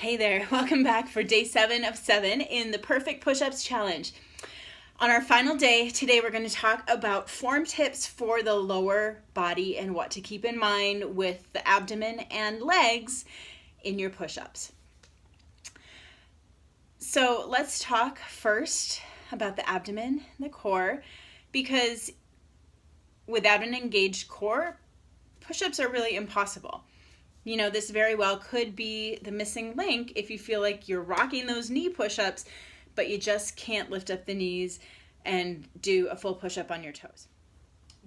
Hey there, welcome back for day 7 of 7 in the Perfect Push-Ups Challenge. On our final day, today we're going to talk about form tips for the lower body and what to keep in mind with the abdomen and legs in your push-ups. So let's talk first about the abdomen and the core, because without an engaged core, push-ups are really impossible. You know, this very well could be the missing link if you feel like you're rocking those knee push-ups, but you just can't lift up the knees and do a full push-up on your toes.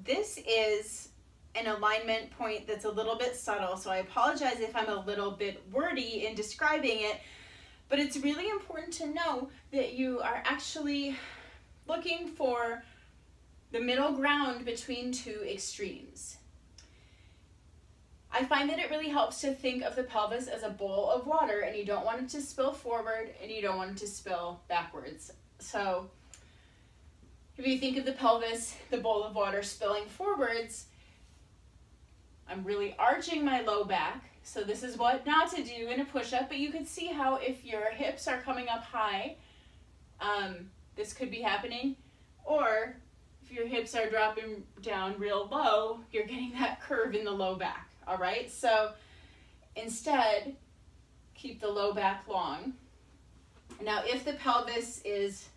This is an alignment point that's a little bit subtle, so I apologize if I'm a little bit wordy in describing it, but it's really important to know that you are actually looking for the middle ground between two extremes. I find that it really helps to think of the pelvis as a bowl of water, and you don't want it to spill forward and you don't want it to spill backwards. So if you think of the pelvis, the bowl of water spilling forwards, I'm really arching my low back. So this is what not to do in a push-up, but you can see how if your hips are coming up high, this could be happening. Or if your hips are dropping down real low, you're getting that curve in the low back. All right, so instead, keep the low back long. Now, if the pelvis is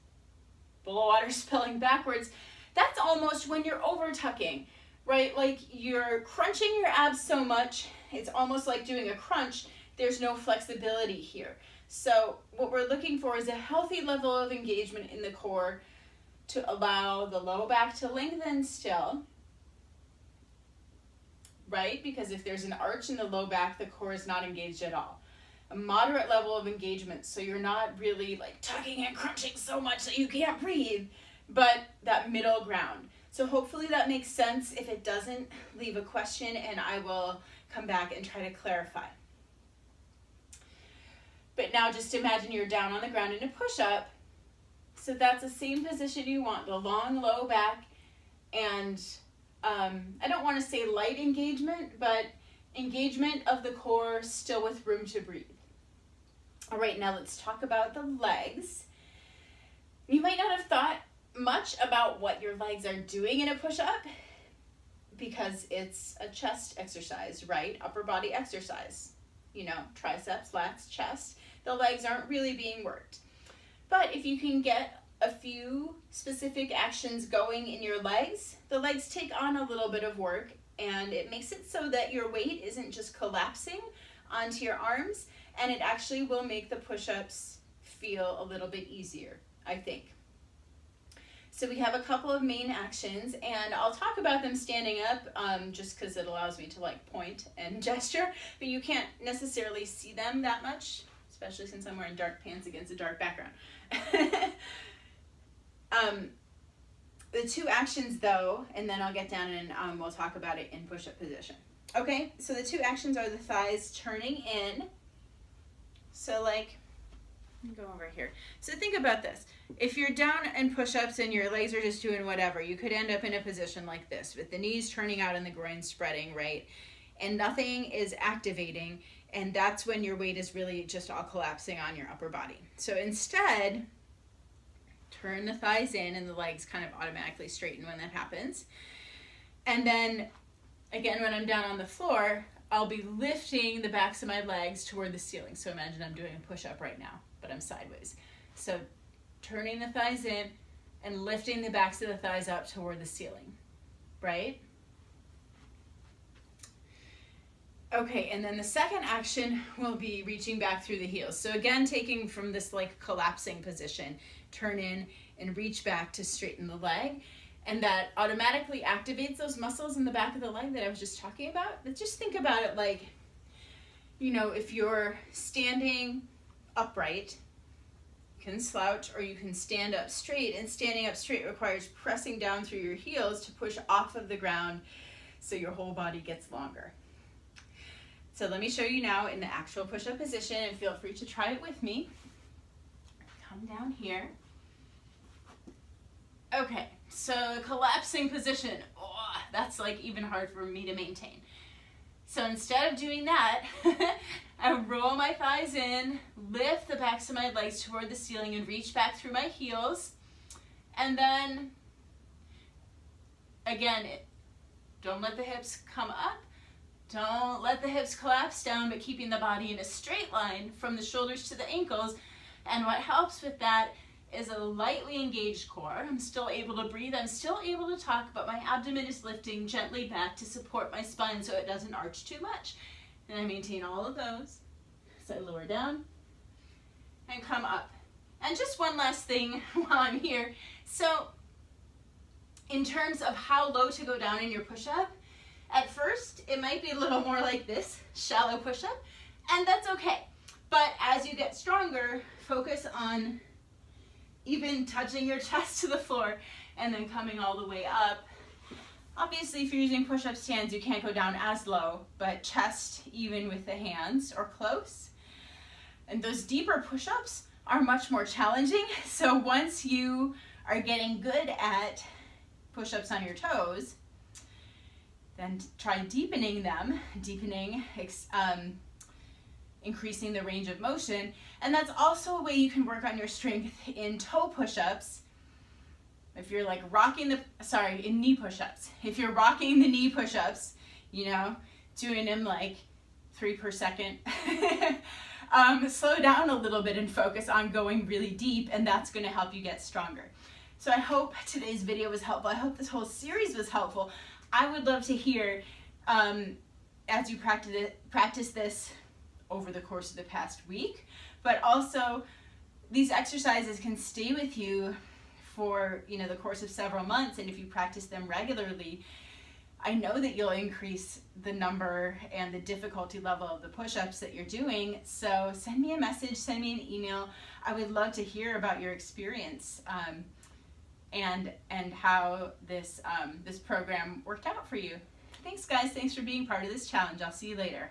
below water spilling backwards, that's almost when you're over tucking, right? Like you're crunching your abs so much, it's almost like doing a crunch. There's no flexibility here. So what we're looking for is a healthy level of engagement in the core to allow the low back to lengthen still. Right? Because if there's an arch in the low back, the core is not engaged at all. A moderate level of engagement, so you're not really like tugging and crunching so much that you can't breathe, but that middle ground. So hopefully that makes sense. If it doesn't, leave a question and I will come back and try to clarify. But now just imagine you're down on the ground in a push-up. So that's the same position you want, the long low back and I don't want to say light engagement, but engagement of the core still with room to breathe. All right, now let's talk about the legs. You might not have thought much about what your legs are doing in a push-up because it's a chest exercise, right? Upper body exercise. You know, triceps, lats, chest. The legs aren't really being worked. But if you can get a few specific actions going in your legs, the legs take on a little bit of work, and it makes it so that your weight isn't just collapsing onto your arms, and it actually will make the push-ups feel a little bit easier, I think. So we have a couple of main actions, and I'll talk about them standing up just because it allows me to like point and gesture, but you can't necessarily see them that much, especially since I'm wearing dark pants against a dark background. The two actions though, and then I'll get down and we'll talk about it in push-up position. Okay, so the two actions are the thighs turning in. So like, let me go over here. So think about this. If you're down in push-ups and your legs are just doing whatever, you could end up in a position like this with the knees turning out and the groin spreading, right? And nothing is activating, and that's when your weight is really just all collapsing on your upper body. So instead, turn the thighs in and the legs kind of automatically straighten when that happens. And then again, when I'm down on the floor, I'll be lifting the backs of my legs toward the ceiling. So imagine I'm doing a push-up right now, but I'm sideways. So turning the thighs in and lifting the backs of the thighs up toward the ceiling, right? Okay, and then the second action will be reaching back through the heels. So again, taking from this like collapsing position, turn in and reach back to straighten the leg. And that automatically activates those muscles in the back of the leg that I was just talking about. But just think about it like, you know, if you're standing upright, you can slouch or you can stand up straight. And standing up straight requires pressing down through your heels to push off of the ground so your whole body gets longer. So let me show you now in the actual push-up position, and feel free to try it with me. Come down here. Okay, so the collapsing position, that's like even hard for me to maintain. So instead of doing that, I roll my thighs in, lift the backs of my legs toward the ceiling and reach back through my heels. And then, again, don't let the hips come up. Don't let the hips collapse down, but keeping the body in a straight line from the shoulders to the ankles. And what helps with that is a lightly engaged core. I'm still able to breathe. I'm still able to talk, but my abdomen is lifting gently back to support my spine so it doesn't arch too much. And I maintain all of those. So I lower down and come up. And just one last thing while I'm here. So in terms of how low to go down in your push-up, at first it might be a little more like this, shallow push-up, and that's okay. But as you get stronger, focus on even touching your chest to the floor and then coming all the way up. Obviously, if you're using push-up stands, you can't go down as low, but chest even with the hands or close. And those deeper push-ups are much more challenging. So once you are getting good at push-ups on your toes, then try deepening them, increasing the range of motion. And that's also a way you can work on your strength in toe push-ups. If you're like in knee push-ups. If you're rocking the knee push-ups, doing them like 3 per second, slow down a little bit and focus on going really deep, and that's gonna help you get stronger. So I hope today's video was helpful. I hope this whole series was helpful. I would love to hear as you practice this over the course of the past week, but also these exercises can stay with you for the course of several months, and if you practice them regularly, I know that you'll increase the number and the difficulty level of the push-ups that you're doing. So send me a message, send me an email. I would love to hear about your experience and how this program worked out for you. Thanks guys, thanks for being part of this challenge. I'll see you later.